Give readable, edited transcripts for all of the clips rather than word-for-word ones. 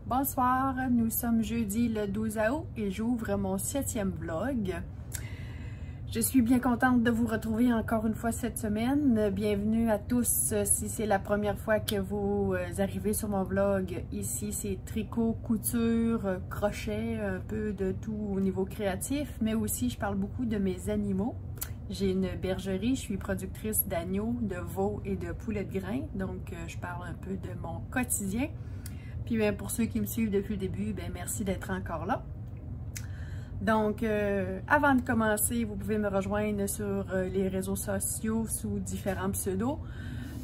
Bonsoir, nous sommes jeudi le 12 août et j'ouvre mon 7e vlog. Je suis bien contente de vous retrouver encore une fois cette semaine. Bienvenue à tous si c'est la première fois que vous arrivez sur mon vlog. Ici c'est tricot, couture, crochet, un peu de tout au niveau créatif, mais aussi je parle beaucoup de mes animaux. J'ai une bergerie, je suis productrice d'agneaux, de veaux et de poulets de grains, donc je parle un peu de mon quotidien. Puis bien, pour ceux qui me suivent depuis le début, bien, merci d'être encore là. Donc, avant de commencer, vous pouvez me rejoindre sur les réseaux sociaux sous différents pseudos.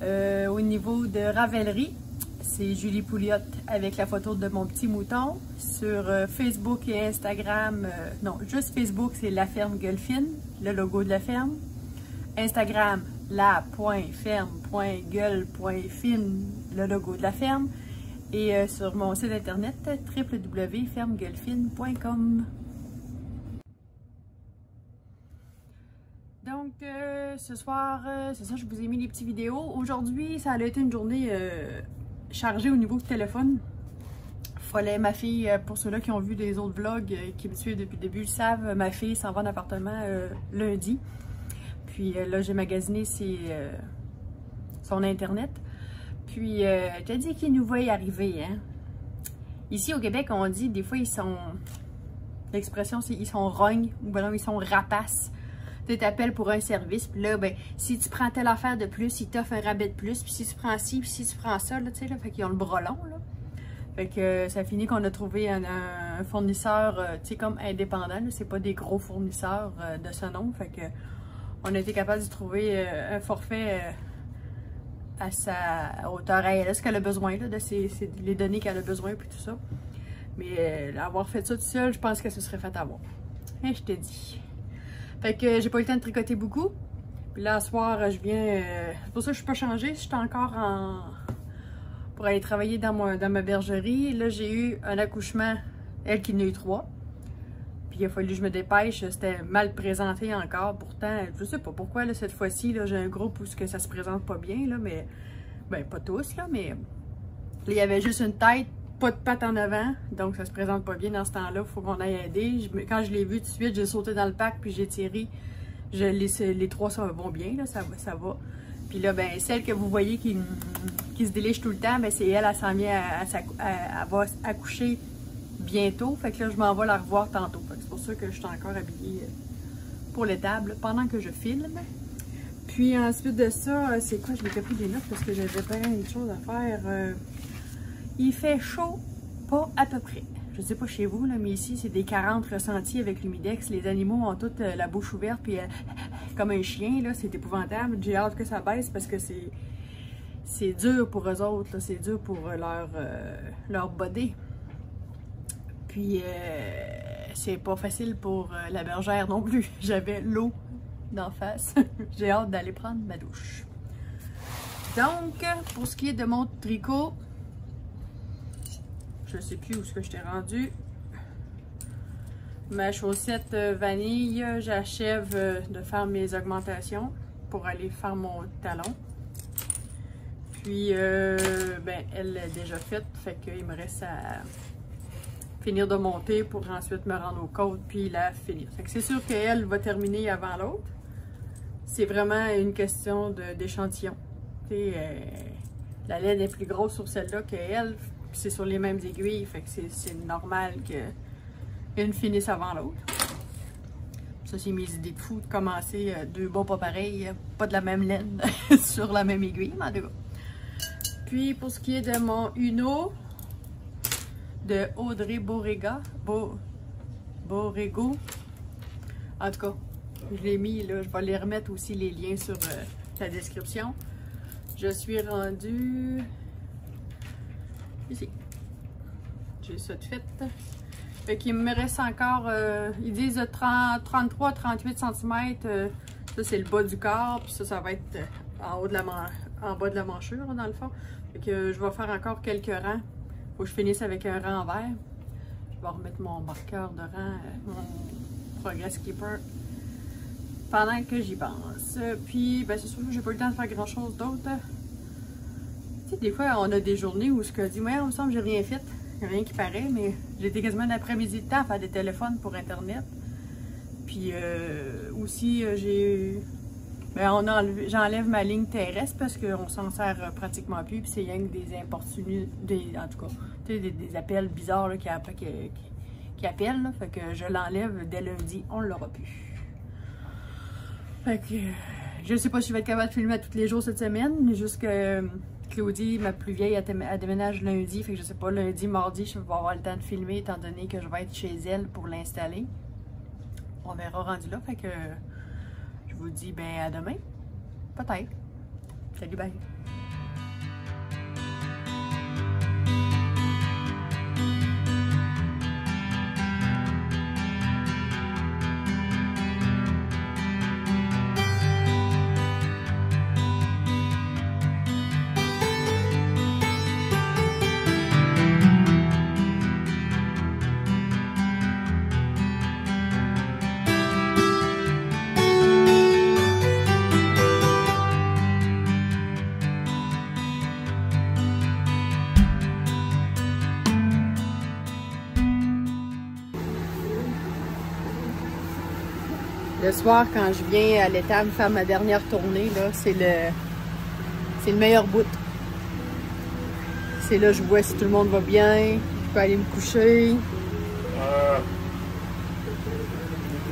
Au niveau de Ravellerie, c'est Julie Pouliot avec la photo de mon petit mouton. Sur Facebook et Instagram, non, juste Facebook, c'est La Ferme Gueulfine, le logo de la ferme. Instagram, la.ferme.gueule.fine, le logo de la ferme. Et sur mon site internet www.fermegueulfine.com. Donc ce soir, c'est ça, je vous ai mis les petites vidéos. Aujourd'hui, ça a été une journée chargée au niveau du téléphone. Fallait, ma fille, pour ceux-là qui ont vu les autres vlogs, qui me suivent depuis le début, le savent, ma fille s'en va en appartement lundi. Puis là, j'ai magasiné son internet. Puis, t'as dit qu'il nous va y arriver, hein? Ici, au Québec, on dit, des fois, ils sont... L'expression, c'est ils sont rognes, ou ben non, ils sont rapaces. Tu t'appelles pour un service, puis là, ben, si tu prends telle affaire de plus, ils t'offrent un rabais de plus, puis si tu prends ci, puis si tu prends ça, là, tu sais, là, fait qu'ils ont le bras long, là. Fait que ça finit qu'on a trouvé un fournisseur, tu sais, comme indépendant, c'est pas des gros fournisseurs de ce nom, fait que on a été capable de trouver un forfait... à sa hauteur à elle, ce qu'elle a besoin, là, de les données qu'elle a besoin, puis tout ça. Mais avoir fait ça tout seul, je pense que ce serait fait avoir. Et je te dis. Fait que j'ai pas eu le temps de tricoter beaucoup. Puis là, ce soir, je viens... c'est pour ça que je suis pas changée. Je suis encore pour aller travailler dans ma bergerie. Là, j'ai eu un accouchement, elle qui en a eu 3. Puis il a fallu que je me dépêche. C'était mal présenté encore. Pourtant, je sais pas pourquoi, là, cette fois-ci, j'ai un groupe où ça se présente pas bien, là, mais... Ben, pas tous, là, mais... Là, il y avait juste une tête, pas de patte en avant, donc ça se présente pas bien dans ce temps-là. Il faut qu'on aille aider. Quand je l'ai vu tout de suite, j'ai sauté dans le pack, puis j'ai tiré. Les 3 vont bien, là, ça va. Puis là, ben, celle que vous voyez qui se déliche tout le temps, ben, c'est elle s'en vient, elle va accoucher bientôt. Fait que là, je m'en vais la revoir tantôt. C'est pour ça que je suis encore habillée pour l'étable pendant que je filme. Puis ensuite de ça, c'est quoi? Je m'étais pris des notes parce que j'avais plein de choses à faire. Il fait chaud, pas à peu près. Je sais pas chez vous, là, mais ici, c'est des 40 ressentis avec l'humidex. Les animaux ont toute la bouche ouverte, puis comme un chien, là, c'est épouvantable. J'ai hâte que ça baisse parce que c'est dur pour eux autres, c'est dur pour leur body. Puis, c'est pas facile pour la bergère non plus. J'avais l'eau d'en face. J'ai hâte d'aller prendre ma douche. Donc, pour ce qui est de mon tricot, je sais plus où est-ce que je t'ai rendu. Ma chaussette vanille, j'achève de faire mes augmentations pour aller faire mon talon. Puis, ben, elle l'a déjà faite, fait qu'il me reste à finir de monter pour ensuite me rendre aux côtes puis la finir. Fait que c'est sûr qu'elle va terminer avant l'autre. C'est vraiment une question d'échantillon. La laine est plus grosse sur celle-là qu'elle, c'est sur les mêmes aiguilles, fait que c'est normal qu'une finisse avant l'autre. Ça, c'est mes idées de fou de commencer 2 bas pas pareils, pas de la même laine sur la même aiguille, mais en tout cas. Puis pour ce qui est de mon Uno de Audrey Borrego, en tout cas, je l'ai mis là, je vais les remettre aussi les liens sur la description. Je suis rendue ici. J'ai ça de fait. Fait qu'il me reste encore, ils disent 33-38 cm. Ça, c'est le bas du corps. Puis ça va être en bas de la manchure, dans le fond. Fait que je vais faire encore quelques rangs. Faut que je finisse avec un rang vert. Je vais remettre mon marqueur de rang, mon Progress Keeper, pendant que j'y pense. Puis, ben, c'est sûr que j'ai pas eu le temps de faire grand chose d'autre. Tu sais, des fois, on a des journées où ce que dit, ouais, il me semble que j'ai rien fait. Il n'y a rien qui paraît, mais j'ai été quasiment un après-midi de temps à faire des téléphones pour Internet. Puis aussi, j'enlève ma ligne terrestre parce qu'on s'en sert pratiquement plus. Puis c'est rien que des importunités, en tout cas, des appels bizarres là, qui appellent. Là, fait que je l'enlève dès lundi, on l'aura plus. Fait que je sais pas si je vais être capable de filmer à tous les jours cette semaine, mais juste que Claudie, ma plus vieille, elle déménage lundi. Fait que je sais pas, lundi, mardi, je vais pas avoir le temps de filmer étant donné que je vais être chez elle pour l'installer. On verra rendu là. Fait que je vous dis ben à demain. Peut-être. Salut, bye. Le soir, quand je viens à l'étable faire ma dernière tournée, là, c'est le meilleur bout. C'est là que je vois si tout le monde va bien, je peux aller me coucher.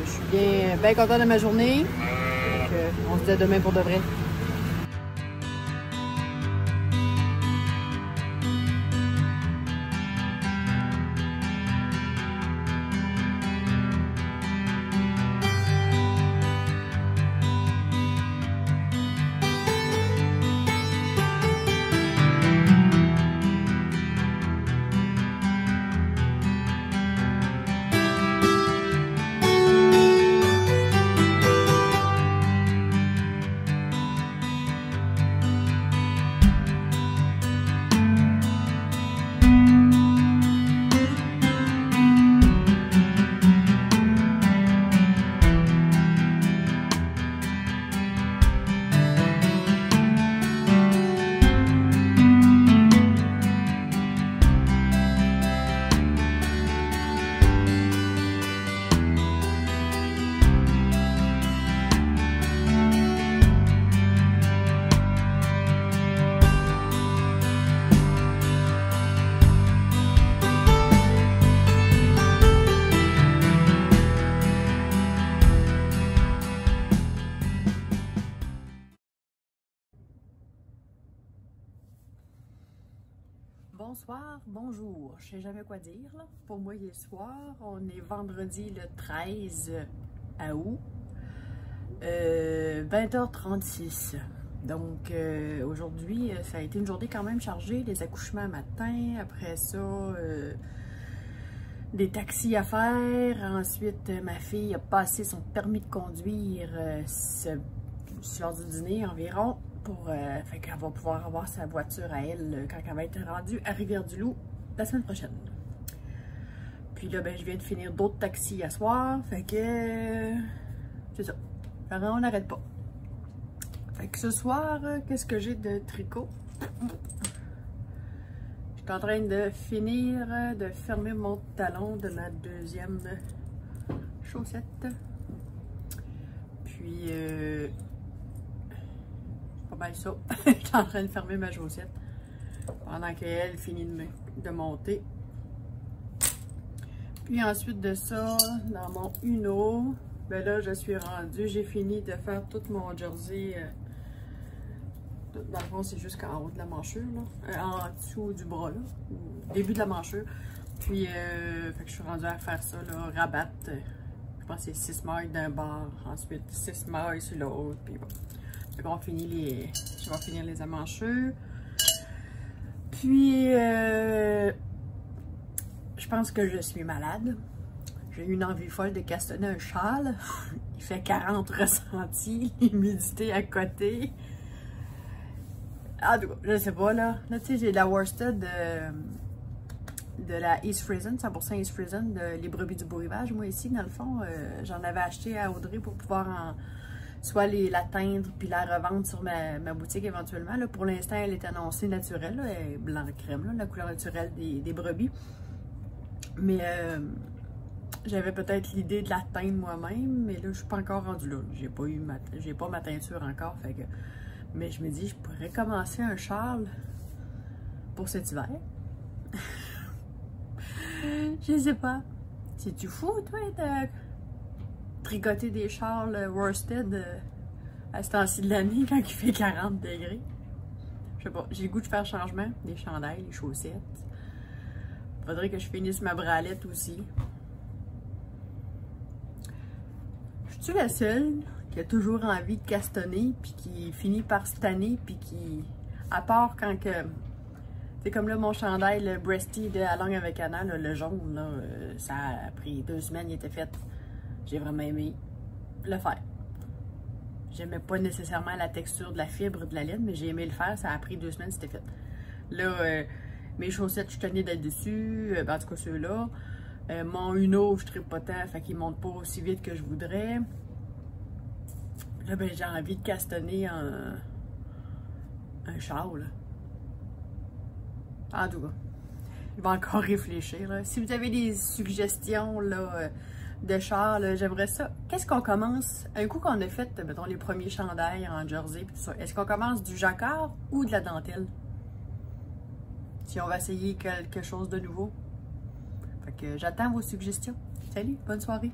Je suis bien contente de ma journée. Donc, on se dit à demain pour de vrai. Bonsoir, bonjour, je sais jamais quoi dire là. Pour moi il est soir, on est vendredi le 13 août, 20h36. Donc aujourd'hui ça a été une journée quand même chargée, les accouchements matin, après ça des taxis à faire, ensuite ma fille a passé son permis de conduire lors du dîner environ. Fait qu'elle va pouvoir avoir sa voiture à elle quand elle va être rendue à Rivière-du-Loup la semaine prochaine. Puis là, ben, je viens de finir d'autres taxis à soir. Fait que c'est ça. On n'arrête pas. Fait que ce soir, qu'est-ce que j'ai de tricot? Je suis en train de finir de fermer mon talon de ma deuxième chaussette. Puis pas mal ça. Je suis en train de fermer ma chaussette pendant qu'elle finit de monter. Puis ensuite de ça, dans mon Uno, ben là je suis rendue, j'ai fini de faire tout mon jersey. Dans le fond, c'est jusqu'en haut de la manchure, là. En dessous du bras, là, au début de la manchure. Puis fait que je suis rendue à faire ça, là, rabattre. Je pense que c'est 6 mailles d'un bord, ensuite 6 mailles sur l'autre, puis bon. Je vais finir les amanchures. Puis, je pense que je suis malade. J'ai eu une envie folle de castonner un châle. Il fait 40 ressentis, l'humidité à côté. Ah, je sais pas, là. Là, tu sais, j'ai de la worsted de la East Friesen, 100% East Friesen, les brebis du beau rivage. Moi, ici, dans le fond, j'en avais acheté à Audrey pour pouvoir en soit l'atteindre puis la revendre sur ma boutique éventuellement. Là, pour l'instant, elle est annoncée naturelle, là, elle est blanc crème, là, la couleur naturelle des brebis. Mais j'avais peut-être l'idée de l'atteindre moi-même, mais là, je suis pas encore rendue là. J'ai pas ma teinture encore, fait que... Mais je me dis, je pourrais commencer un châle pour cet hiver. Je sais pas. C'est-tu fou, toi, de tricoter des châles worsted à ce temps-ci de l'année quand il fait 40 degrés? Je sais pas, j'ai le goût de faire changement. Des chandails, des chaussettes. Faudrait que je finisse ma bralette aussi. Je suis la seule qui a toujours envie de castonner, puis qui finit par se tanner, puis qui... À part quand que... C'est comme là, mon chandail, le Breasty de À Longue avec Anna, là, le jaune, là, ça a pris 2 semaines, il était fait. J'ai vraiment aimé le faire. J'aimais pas nécessairement la texture de la fibre de la laine, mais j'ai aimé le faire, ça a pris 2 semaines, c'était fait. Là, mes chaussettes, je tenais d'être-dessus, en tout cas ceux-là. Mon Uno, je tripe pas tant, fait qu'il monte pas aussi vite que je voudrais. Là, ben, j'ai envie de castonner un châle. En tout cas, je vais encore réfléchir. Là. Si vous avez des suggestions là, de châles, j'aimerais ça. Qu'est-ce qu'on commence? Un coup qu'on a fait, mettons, les premiers chandails en jersey, tout ça, est-ce qu'on commence du jacquard ou de la dentelle? Si on va essayer quelque chose de nouveau. Fait que j'attends vos suggestions. Salut, bonne soirée!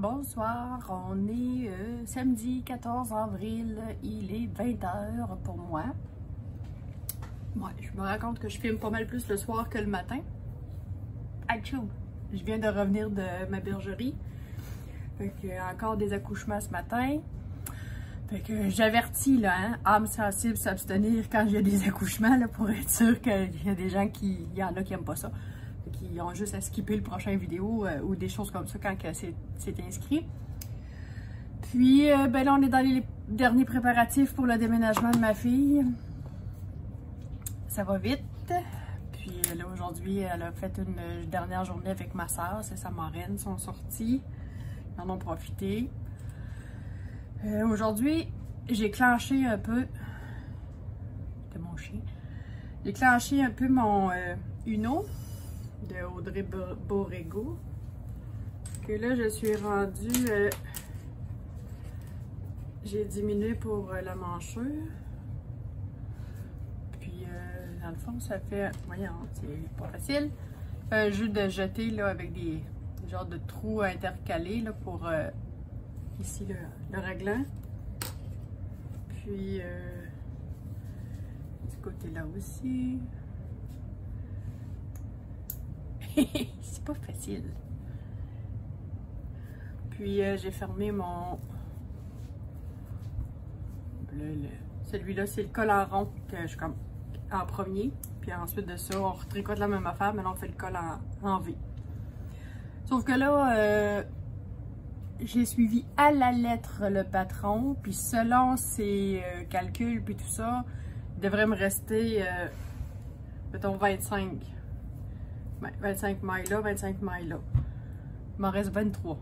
Bonsoir, on est samedi 14 avril, il est 20h pour moi. Ouais, je me rends compte que je filme pas mal plus le soir que le matin. Achou! Je viens de revenir de ma bergerie. Fait que encore des accouchements ce matin. Fait que j'avertis là, hein, âme sensible s'abstenir quand il y a des accouchements là, pour être sûr qu'il y a des gens il y en a qui aiment pas ça. Qui ont juste à skipper le prochain vidéo ou des choses comme ça quand c'est inscrit. Puis, ben là, on est dans les derniers préparatifs pour le déménagement de ma fille. Ça va vite. Puis là, aujourd'hui, elle a fait une dernière journée avec ma soeur. C'est sa marraine, sont sortis. Ils en ont profité. Aujourd'hui, j'ai clenché un peu... C'était mon chien. J'ai clenché un peu mon Uno de Audrey Borrego, que là je suis rendue, j'ai diminué pour la manchure, puis dans le fond ça fait, voyons, c'est pas facile, un jeu de jeter là avec des genres de trous intercalés là pour ici le raglan, puis du côté là aussi. C'est pas facile. Puis j'ai fermé mon... Celui-là, c'est le col en rond que je comme en premier. Puis ensuite de ça, on retricote la même affaire, mais là on fait le col en V. Sauf que là, j'ai suivi à la lettre le patron. Puis selon ses calculs puis tout ça, il devrait me rester, mettons, 25. 25 mailles là, 25 mailles là. Il m'en reste 23.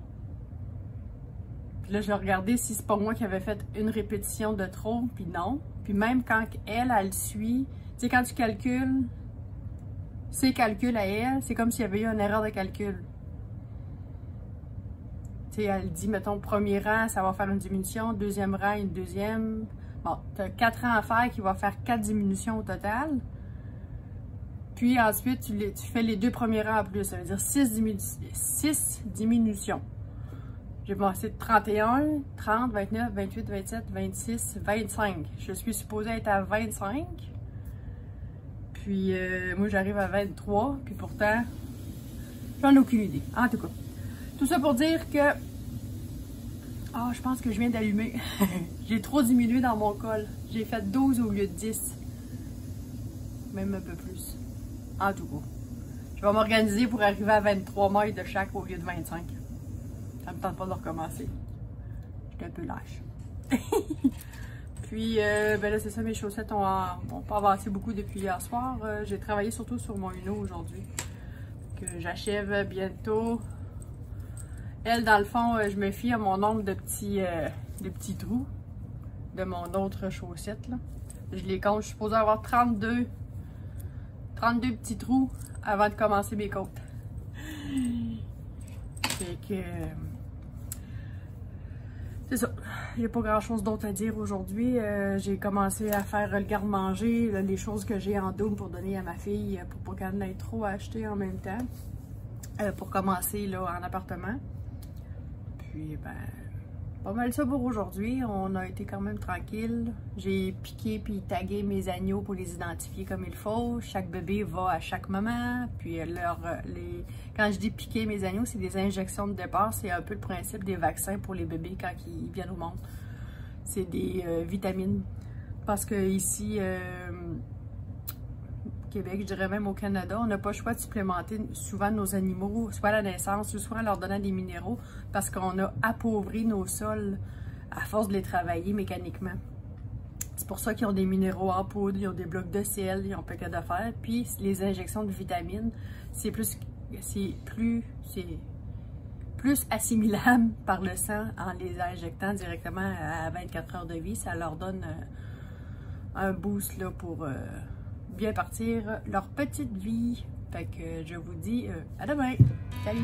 Puis là, je vais regarder si c'est pas moi qui avais fait une répétition de trop, puis non. Puis même quand elle suit, tu sais, quand tu calcules, ses calculs à elle, c'est comme s'il y avait eu une erreur de calcul. Tu sais, elle dit, mettons, premier rang, ça va faire une diminution, deuxième rang, une deuxième. Bon, tu as 4 rangs à faire qui va faire 4 diminutions au total. Puis ensuite, tu fais les 2 premiers rangs en plus. Ça veut dire 6 diminutions. J'ai passé de 31, 30, 29, 28, 27, 26, 25. Je suis supposée être à 25. Puis moi, j'arrive à 23. Puis pourtant, J'en ai aucune idée. En tout cas, tout ça pour dire que... Ah, je pense que je viens d'allumer. J'ai trop diminué dans mon col. J'ai fait 12 au lieu de 10. Même un peu plus. En tout cas. Je vais m'organiser pour arriver à 23 mètres de chaque au lieu de 25. Ça me tente pas de recommencer. J'étais un peu lâche. Puis, ben là, c'est ça, mes chaussettes ont pas avancé beaucoup depuis hier soir. J'ai travaillé surtout sur mon Uno aujourd'hui. Que j'achève bientôt. Elle, dans le fond, je me fie à mon nombre de petits trous de mon autre chaussette, là. Je les compte. Je suis supposée avoir 32 petits trous avant de commencer mes côtes. Fait que... c'est ça. Il n'y a pas grand chose d'autre à dire aujourd'hui. J'ai commencé à faire le garde-manger, les choses que j'ai en double pour donner à ma fille pour pas qu'elle n'ait trop à acheter en même temps. Pour commencer là en appartement. Puis ben, pas mal ça pour aujourd'hui. On a été quand même tranquille. J'ai piqué puis tagué mes agneaux pour les identifier comme il faut. Chaque bébé va à chaque moment. Puis quand je dis piquer mes agneaux, c'est des injections de départ. C'est un peu le principe des vaccins pour les bébés quand ils viennent au monde. C'est des vitamines. Parce que ici, au Québec, je dirais même au Canada, on n'a pas le choix de supplémenter souvent nos animaux, soit à la naissance, ou soit en leur donnant des minéraux, parce qu'on a appauvri nos sols à force de les travailler mécaniquement. C'est pour ça qu'ils ont des minéraux en poudre, ils ont des blocs de sel, ils ont pas qu'à de faire. Puis les injections de vitamines, c'est plus assimilable par le sang en les injectant directement à 24 heures de vie. Ça leur donne un boost là, pour bien partir leur petite vie. Fait que je vous dis à demain. Salut!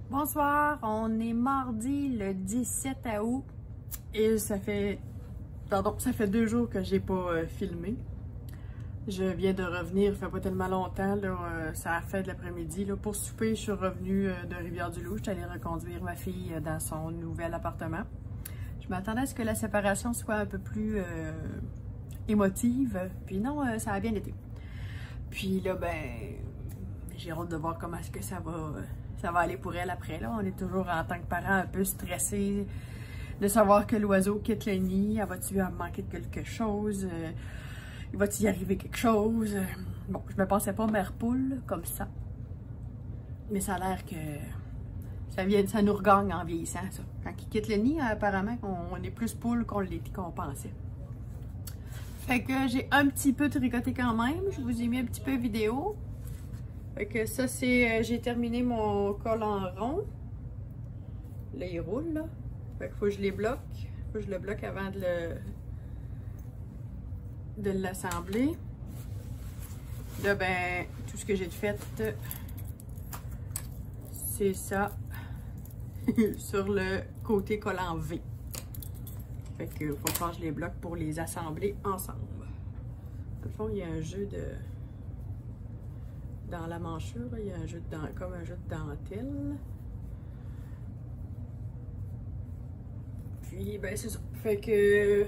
Bonsoir, on est mardi le 17 août et ça fait 2 jours que j'ai pas filmé. Je viens de revenir, ça fait pas tellement longtemps, là, ça a fait de l'après-midi. Pour souper, je suis revenue de Rivière-du-Loup. Je suis allée reconduire ma fille dans son nouvel appartement. Je m'attendais à ce que la séparation soit un peu plus émotive, puis non, ça a bien été. Puis là, ben, j'ai hâte de voir comment est-ce que ça va aller pour elle après. Là, on est toujours en tant que parent un peu stressé de savoir que l'oiseau quitte le nid. Elle va-tu manquer de quelque chose? Il va-tu y arriver quelque chose? Bon, je me pensais pas mère poule comme ça. Mais ça a l'air que ça nous regagne en vieillissant, ça. Quand il quitte le nid, apparemment, on est plus poule qu'on pensait. Fait que j'ai un petit peu tricoté quand même. Je vous ai mis un petit peu vidéo. Fait que ça, c'est... j'ai terminé mon col en rond. Là, il roule, là. Fait qu'il faut que je les bloque. Faut que je le bloque avant de l'assembler. Là, ben, tout ce que j'ai fait, c'est ça. Sur le côté collant V. Fait que faut que je les bloque pour les assembler ensemble. Dans le fond, il y a un jeu de... Dans la manchure, il y a un jeu comme un jeu de dentelle. Puis, ben c'est ça. Fait que...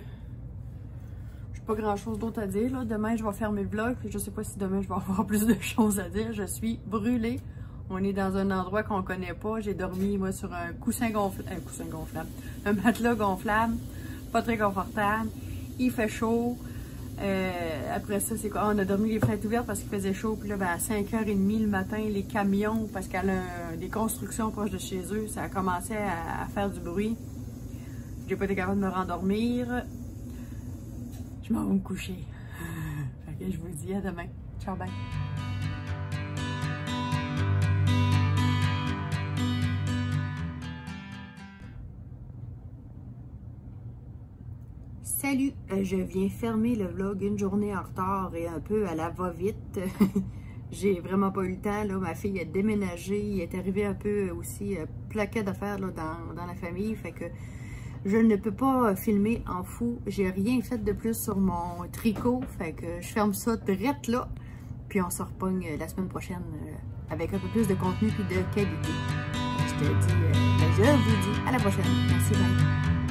J'ai pas grand chose d'autre à dire, là. Demain, je vais faire mes vlogs. Puis je sais pas si demain, je vais avoir plus de choses à dire. Je suis brûlée. On est dans un endroit qu'on connaît pas. J'ai dormi, moi, sur un coussin gonflable. Un matelas gonflable. Pas très confortable. Il fait chaud. Après ça, c'est quoi? On a dormi les fenêtres ouvertes parce qu'il faisait chaud. Puis là, ben, à 5h30 le matin, les camions, parce qu'elle a des constructions proches de chez eux, ça a commencé à faire du bruit. J'ai pas été capable de me rendormir. Je m'en vais me coucher. Fait que je vous dis à demain. Ciao, bye. Salut, je viens fermer le vlog une journée en retard et un peu à la va-vite. J'ai vraiment pas eu le temps, là. Ma fille a déménagé, il est arrivé un peu aussi plaquet d'affaires dans la famille, fait que je ne peux pas filmer en fou. J'ai rien fait de plus sur mon tricot, fait que je ferme ça direct là, puis on se repogne la semaine prochaine avec un peu plus de contenu et de qualité. Je vous dis à la prochaine. Merci, bye.